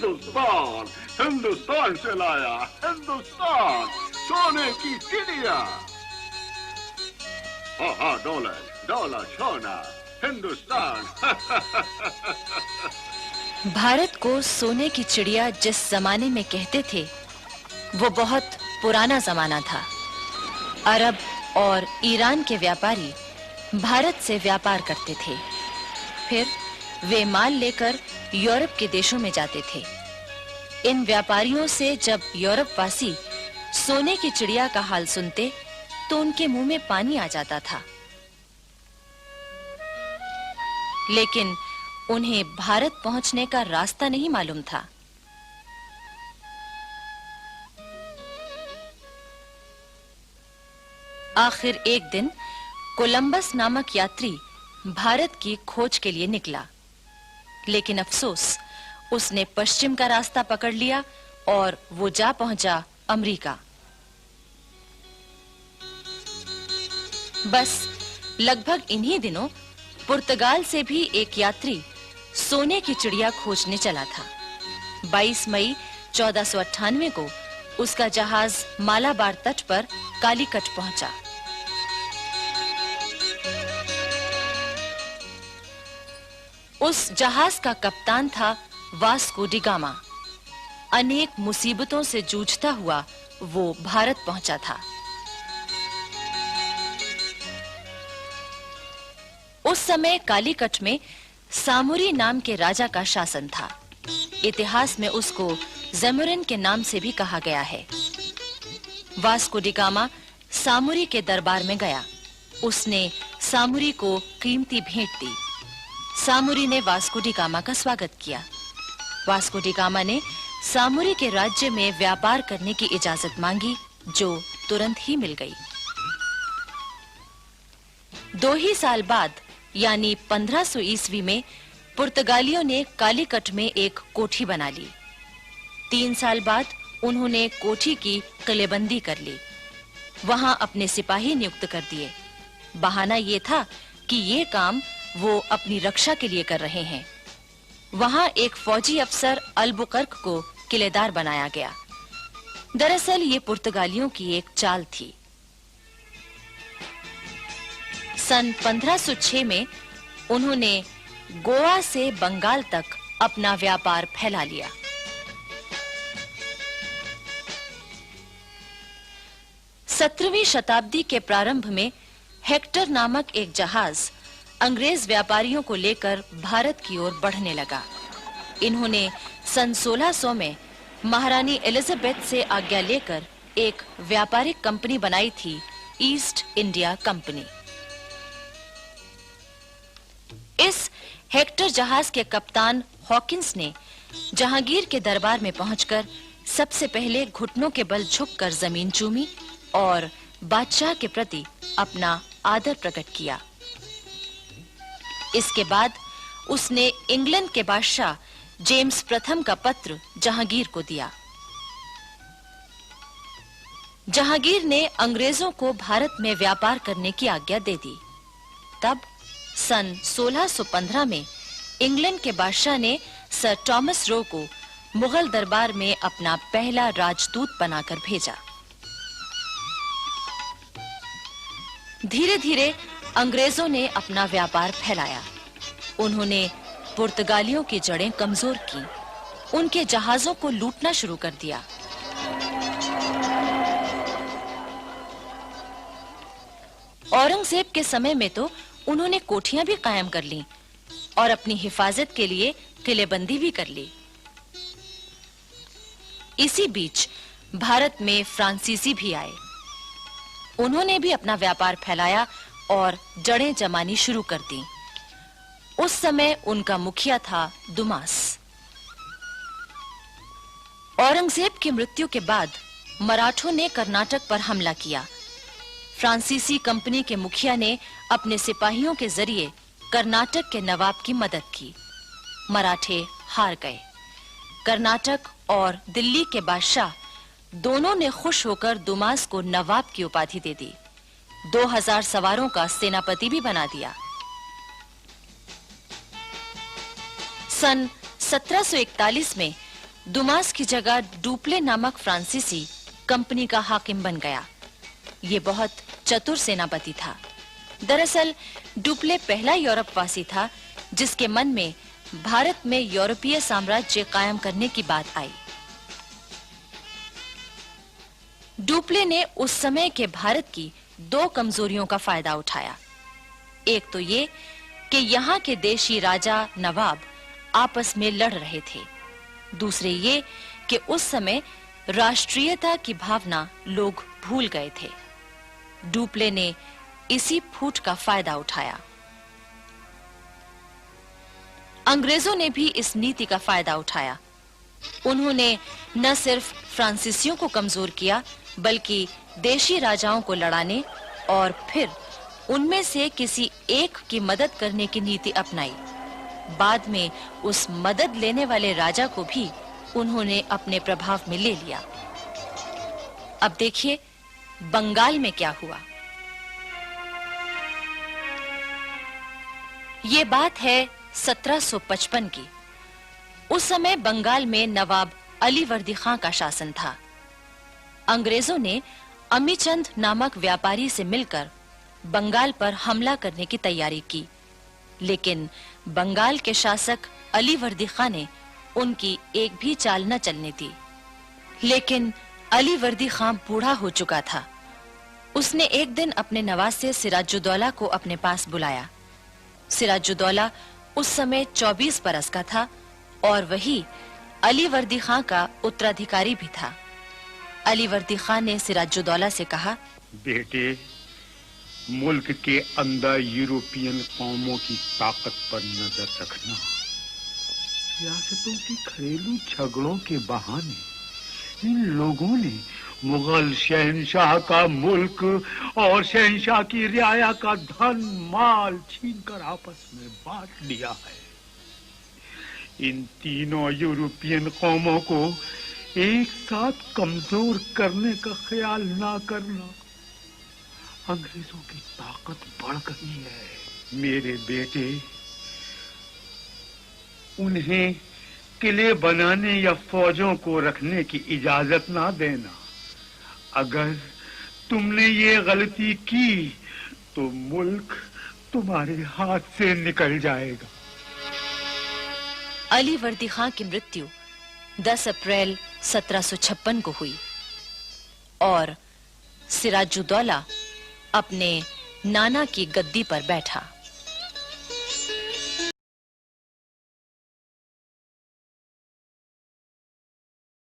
हिंदुस्तान, हिंदुस्तान से लाया, हिंदुस्तान, सोने की चिड़िया। हाँ, डॉलर, डॉलर, सोना, हिंदुस्तान। भारत को सोने की चिड़िया जिस जमाने में कहते थे, वो बहुत पुराना जमाना था। अरब और ईरान के व्यापारी भारत से व्यापार करते थे। फिर वे माल लेकर यूरोप के देशों में जाते थे। इन व्यापारियों से जब यूरोप वासी सोने की चिड़िया का हाल सुनते, तो उनके मुंह में पानी आ जाता था। लेकिन उन्हें भारत पहुंचने का रास्ता नहीं मालूम था। आखिर एक दिन कोलंबस नामक यात्री भारत की खोज के लिए निकला, लेकिन अफसोस, उसने पश्चिम का रास्ता पकड़ लिया और वो जा पहुंचा अमेरिका। बस लगभग इन्हीं दिनों पुर्तगाल से भी एक यात्री सोने की चिड़िया खोजने चला था। 22 मई 1498 को उसका जहाज मालाबार तट पर कालीकट पहुंचा। उस जहाज का कप्तान था वास्को डी गामा। अनेक मुसीबतों से जूझता हुआ वो भारत पहुंचा था। उस समय कालीकट में सामुरी नाम के राजा का शासन था। इतिहास में उसको ज़ेमुरिन के नाम से भी कहा गया है। वास्को डी गामा सामुरी के दरबार में गया। उसने सामुरी को कीमती भेंट दी। सामुरी ने वास्को डी गामा का स्वागत किया। वास्को डी गामा ने सामुरी के राज्य में व्यापार करने की इजाजत मांगी, जो तुरंत ही मिल गई। 2 ही साल बाद, यानी 1500 ईस्वी में, पुर्तगालियों ने कालीकट में एक कोठी बना ली। 3 साल बाद उन्होंने कोठी की किलेबंदी कर ली। वहां अपने सिपाही नियुक्त कर दिए। बहाना ये था कि ये काम वो अपनी रक्षा के लिए कर रहे हैं। वहां एक फौजी अफसर अल्बुकर्क को किलेदार बनाया गया। दरअसल ये पुर्तगालियों की एक चाल थी। सन 1506 में उन्होंने गोवा से बंगाल तक अपना व्यापार फैला लिया। सत्रहवीं शताब्दी के प्रारंभ में हेक्टर नामक एक जहाज अंग्रेज व्यापारियों को लेकर भारत की ओर बढ़ने लगा। इन्होंने सन 1600 में महारानी एलिजाबेथ से आज्ञा लेकर एक व्यापारिक कंपनी बनाई थी, ईस्ट इंडिया कंपनी। इस हेक्टर जहाज के कप्तान हॉकिंस ने जहांगीर के दरबार में पहुंचकर सबसे पहले घुटनों के बल झुककर जमीन चूमी और बादशाह के प्रति अपना आदर प्रकट किया। इसके बाद उसने इंग्लैंड के बादशाह जेम्स प्रथम का पत्र जहांगीर को दिया। जहांगीर ने अंग्रेजों को भारत में व्यापार करने की आज्ञा दे दी। तब सन 1615 में इंग्लैंड के बादशाह ने सर थॉमस रो को मुगल दरबार में अपना पहला राजदूत बनाकर भेजा। धीरे-धीरे अंग्रेजों ने अपना व्यापार फैलाया। उन्होंने पुर्तगालियों की जड़ें कमजोर की, उनके जहाजों को लूटना शुरू कर दिया। औरंगजेब के समय में तो उन्होंने कोठियां भी कायम कर लीं और अपनी हिफाजत के लिए किलेबंदी भी कर ली। इसी बीच भारत में फ्रांसीसी भी आए। उन्होंने भी अपना व्यापार फैलाया और जड़ें जमानी शुरू कर दी। उस समय उनका मुखिया था दुमास। औरंगजेब की मृत्यु के बाद मराठों ने कर्नाटक पर हमला किया। फ्रांसीसी कंपनी के मुखिया ने अपने सिपाहियों के जरिए कर्नाटक के नवाब की मदद की। मराठे हार गए। कर्नाटक और दिल्ली के बादशाह दोनों ने खुश होकर दुमास को नवाब की उपाधि दे दी। 2000 सवारों का सेनापति भी बना दिया। सन 1741 में दुमास की जगह डुप्ले नामक फ्रांसीसी कंपनी का हाकिम बन गया। ये बहुत चतुर सेनापति था। दरअसल डुप्ले पहला यूरोपवासी था जिसके मन में भारत में यूरोपीय साम्राज्य कायम करने की बात आई। डुप्ले ने उस समय के भारत की दो कमजोरियों का फायदा उठाया। एक तो ये कि यहाँ के देशी राजा नवाब आपस में लड़ रहे थे। दूसरे ये कि उस समय राष्ट्रीयता की भावना लोग भूल गए थे। डुप्ले ने इसी फूट का फायदा उठाया। अंग्रेजों ने भी इस नीति का फायदा उठाया। उन्होंने न सिर्फ फ्रांसीसियों को कमजोर किया बल्कि देशी राजाओं को लड़ाने और फिर उनमें से किसी एक की मदद करने की नीति अपनाई। बाद में उस मदद लेने वाले राजा को भी उन्होंने अपने प्रभाव में ले लिया। अब देखिए बंगाल में क्या हुआ। ये बात है 1755 की। उस समय बंगाल में नवाब अलीवर्दी खां का शासन था। अंग्रेजों ने अमीचंद नामक व्यापारी से मिलकर बंगाल पर हमला करने की तैयारी की, लेकिन बंगाल के शासक अलीवर्दी खां ने उनकी एक भी चाल न चलने दी। लेकिन अलीवर्दी खां बूढ़ा हो चुका था। उसने एक दिन अपने नवासे सिराजुद्दौला को अपने पास बुलाया। सिराजुद्दौला उस समय 24 बरस का था और वही अलीवर्दी खां का उत्तराधिकारी भी था। अलीवर्दी खां ने सिराजुद्दौला से कहा, बेटे, मुल्क के अंदर यूरोपियन कौमों की ताकत पर नजर रखना। रियासतों की घरेलू झगड़ों के बहाने इन लोगों ने मुगल शहंशाह का मुल्क और शहंशाह की रियाया का धन माल छीनकर आपस में बांट लिया है। इन तीनों यूरोपियन कौमों को एक साथ कमजोर करने का ख्याल ना करना। अंग्रेजों की ताकत बढ़ गई है। मेरे बेटे, उन्हें किले बनाने या फौजों को रखने की इजाजत ना देना। अगर तुमने ये गलती की तो मुल्क तुम्हारे हाथ से निकल जाएगा। अलीवर्दी खां की मृत्यु 10 अप्रैल 1756 को हुई और सिराजुद्दौला अपने नाना की गद्दी पर बैठा।